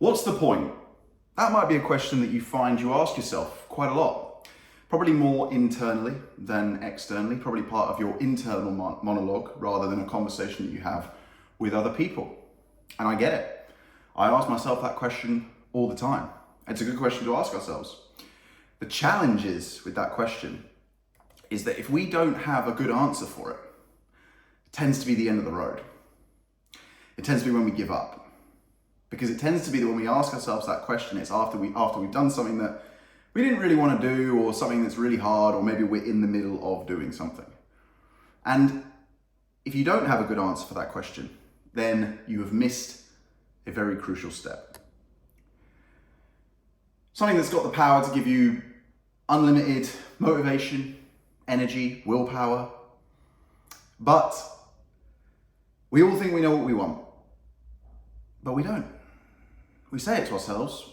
What's the point? That might be a question that you find you ask yourself quite a lot. Probably more internally than externally, probably part of your internal monologue rather than a conversation that you have with other people. And I get it. I ask myself that question all the time. It's a good question to ask ourselves. The challenge is with that question is that if we don't have a good answer for it, it tends to be the end of the road. It tends to be when we give up. Because it tends to be that when we ask ourselves that question, it's after we've done something that we didn't really want to do, or something that's really hard, or maybe we're in the middle of doing something. And if you don't have a good answer for that question, then you have missed a very crucial step. Something that's got the power to give you unlimited motivation, energy, willpower. But we all think we know what we want, but we don't. We say it to ourselves,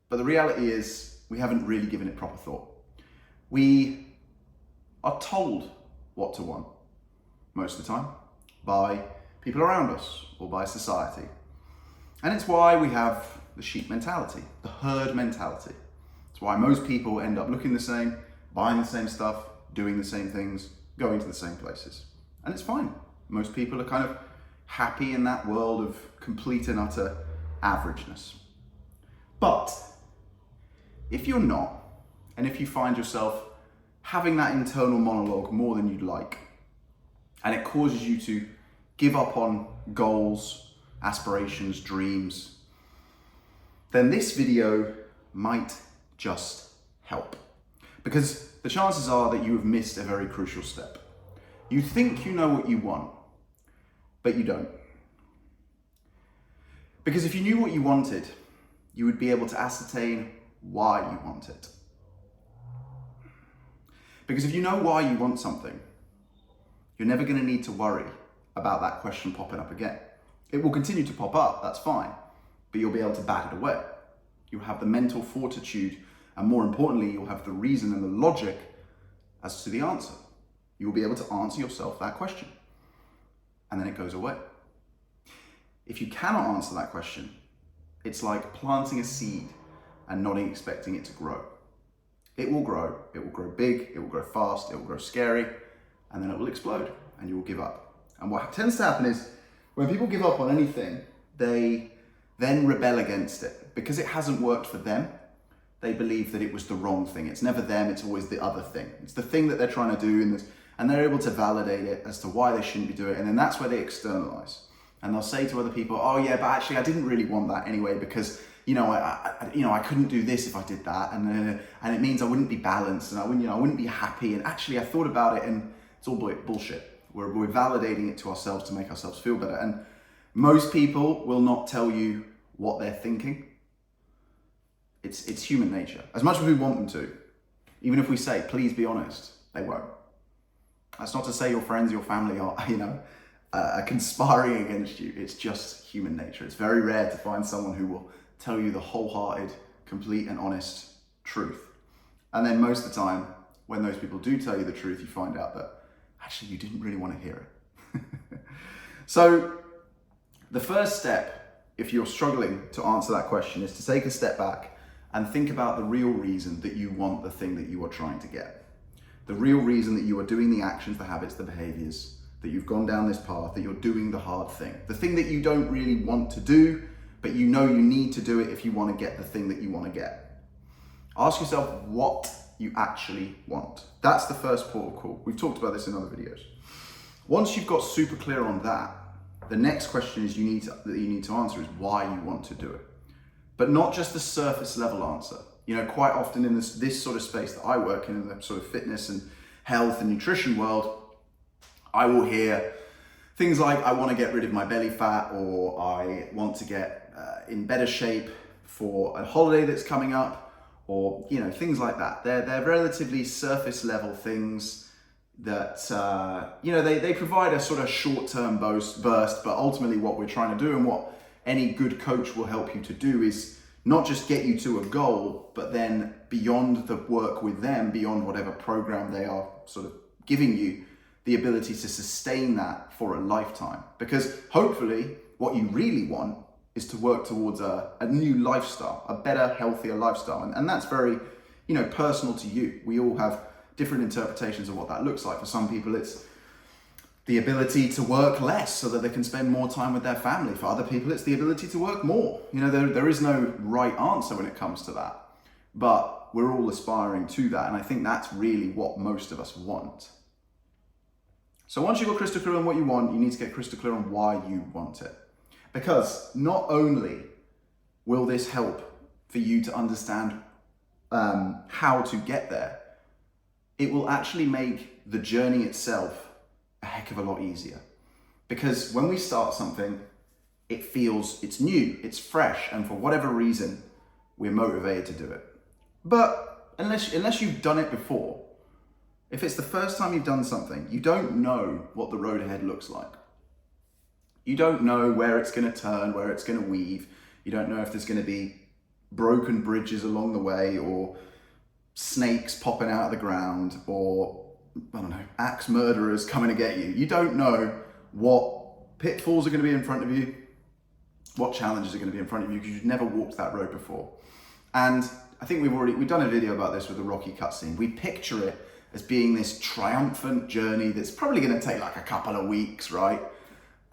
but the reality is we haven't really given it proper thought. We are told what to want most of the time by people around us or by society. And it's why we have the sheep mentality, the herd mentality. It's why most people end up looking the same, buying the same stuff, doing the same things, going to the same places. And it's fine. Most people are kind of happy in that world of complete and utter averageness. But if you're not, and if you find yourself having that internal monologue more than you'd like, and it causes you to give up on goals, aspirations, dreams, then this video might just help. Because the chances are that you have missed a very crucial step. You think you know what you want, but you don't. Because if you knew what you wanted, you would be able to ascertain why you want it. Because if you know why you want something, you're never going to need to worry about that question popping up again. It will continue to pop up, that's fine, but you'll be able to bat it away. You'll have the mental fortitude, and more importantly, you'll have the reason and the logic as to the answer. You'll be able to answer yourself that question, and then it goes away. If you cannot answer that question, it's like planting a seed and not expecting it to grow. It will grow big, it will grow fast, it will grow scary, and then it will explode and you will give up. And what tends to happen is when people give up on anything, they then rebel against it. Because it hasn't worked for them, they believe that it was the wrong thing. It's never them, it's always the other thing. It's the thing that they're trying to do, and they're able to validate it as to why they shouldn't be doing it, and then that's where they externalize. And they'll say to other people, oh yeah, but actually I didn't really want that anyway because I couldn't do this if I did that, and it means I wouldn't be balanced, and I wouldn't be happy. And actually, I thought about it, and it's all bullshit. We're validating it to ourselves to make ourselves feel better. And most people will not tell you what they're thinking. It's human nature. As much as we want them to, even if we say, please be honest, they won't. That's not to say your friends, your family are conspiring against you. It's just human nature. It's very rare to find someone who will tell you the wholehearted, complete and honest truth. And then most of the time, when those people do tell you the truth, you find out that actually you didn't really want to hear it. So the first step, if you're struggling to answer that question, is to take a step back and think about the real reason that you want the thing that you are trying to get. The real reason that you are doing the actions, the habits, the behaviors, that you've gone down this path, that you're doing the hard thing. The thing that you don't really want to do, but you know you need to do it if you want to get the thing that you want to get. Ask yourself what you actually want. That's the first port of call. We've talked about this in other videos. Once you've got super clear on that, the next question is that you need to answer is why you want to do it. But not just the surface level answer. Quite often in this sort of space that I work in the sort of fitness and health and nutrition world, I will hear things like, I want to get rid of my belly fat, or I want to get in better shape for a holiday that's coming up, or things like that. They're relatively surface level things that they provide a sort of short-term burst, but ultimately what we're trying to do, and what any good coach will help you to do, is not just get you to a goal, but then beyond the work with them, beyond whatever program they are sort of giving you, the ability to sustain that for a lifetime. Because hopefully what you really want is to work towards a new lifestyle, a better, healthier lifestyle. And that's very, personal to you. We all have different interpretations of what that looks like. For some people, it's the ability to work less so that they can spend more time with their family. For other people, it's the ability to work more. There is no right answer when it comes to that. But we're all aspiring to that. And I think that's really what most of us want. So once you've got crystal clear on what you want, you need to get crystal clear on why you want it. Because not only will this help for you to understand how to get there, it will actually make the journey itself a heck of a lot easier. Because when we start something, it's new, it's fresh, and for whatever reason, we're motivated to do it. But unless you've done it before, if it's the first time you've done something, you don't know what the road ahead looks like. You don't know where it's going to turn, where it's going to weave. You don't know if there's going to be broken bridges along the way, or snakes popping out of the ground, or, axe murderers coming to get you. You don't know what pitfalls are going to be in front of you, what challenges are going to be in front of you, because you've never walked that road before. And I think we've done a video about this with the Rocky cutscene. We picture it as being this triumphant journey that's probably going to take like a couple of weeks, right?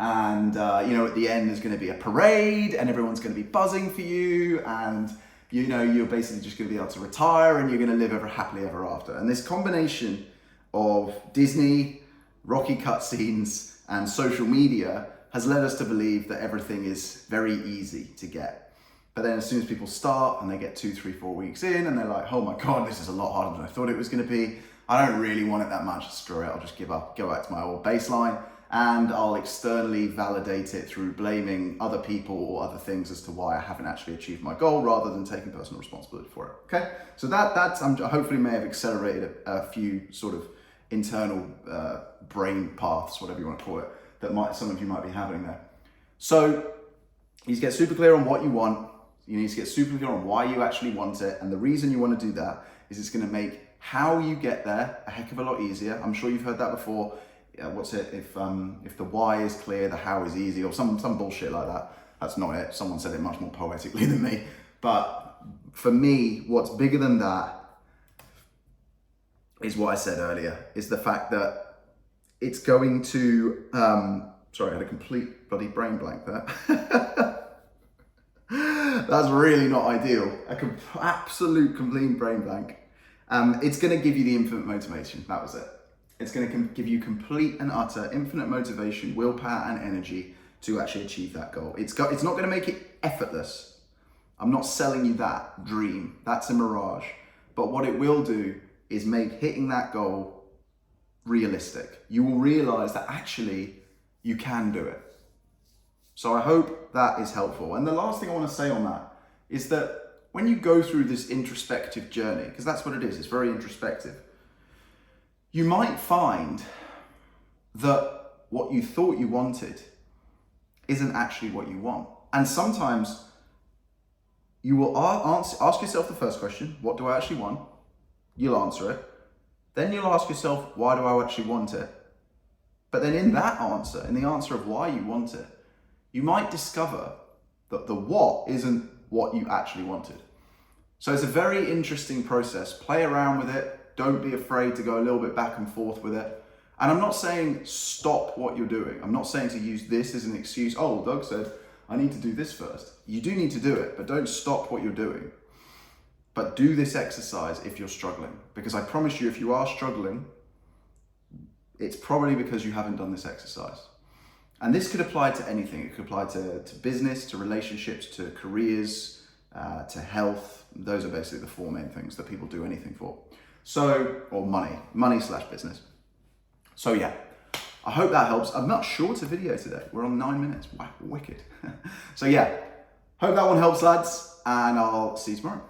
And, at the end, there's going to be a parade and everyone's going to be buzzing for you. And, you're basically just going to be able to retire and you're going to live ever happily ever after. And this combination of Disney, Rocky cutscenes, and social media has led us to believe that everything is very easy to get. But then as soon as people start and they get 2, 3, 4 weeks in and they're like, oh my God, this is a lot harder than I thought it was going to be. I don't really want it that much. Screw it. I'll just give up, go back to my old baseline. And I'll externally validate it through blaming other people or other things as to why I haven't actually achieved my goal, rather than taking personal responsibility for it. Okay, so that's hopefully may have accelerated a few sort of internal brain paths, whatever you want to call it, that some of you might be having there. So you need to get super clear on what you want. You need to get super clear on why you actually want it, and the reason you want to do that is it's going to make how you get there a heck of a lot easier. I'm sure you've heard that before. What's it? If the why is clear, the how is easy, or some bullshit like that. That's not it. Someone said it much more poetically than me. But for me, what's bigger than that is what I said earlier, is the fact that it's going to, sorry, I had a complete bloody brain blank there. That's really not ideal. Absolute complete brain blank. It's going to give you the infinite motivation. That was it. It's going to give you complete and utter infinite motivation, willpower, and energy to actually achieve that goal. It's not going to make it effortless. I'm not selling you that dream. That's a mirage. But what it will do is make hitting that goal realistic. You will realize that actually you can do it. So I hope that is helpful. And the last thing I want to say on that is that when you go through this introspective journey, because that's what it is, it's very introspective, you might find that what you thought you wanted isn't actually what you want. And sometimes you will ask yourself the first question, what do I actually want? You'll answer it. Then you'll ask yourself, why do I actually want it? But then in that answer, in the answer of why you want it, you might discover that the what isn't what you actually wanted. So it's a very interesting process. Play around with it. Don't be afraid to go a little bit back and forth with it. And I'm not saying stop what you're doing. I'm not saying to use this as an excuse. Oh, Doug said, I need to do this first. You do need to do it, but don't stop what you're doing. But do this exercise if you're struggling. Because I promise you, if you are struggling, it's probably because you haven't done this exercise. And this could apply to anything. It could apply to business, to relationships, to careers, to health. Those are basically the 4 main things that people do anything for. So, or money/business. So yeah, I hope that helps. I'm not short a video today. We're on 9 minutes. Wow, wicked. So yeah, hope that one helps, lads, and I'll see you tomorrow.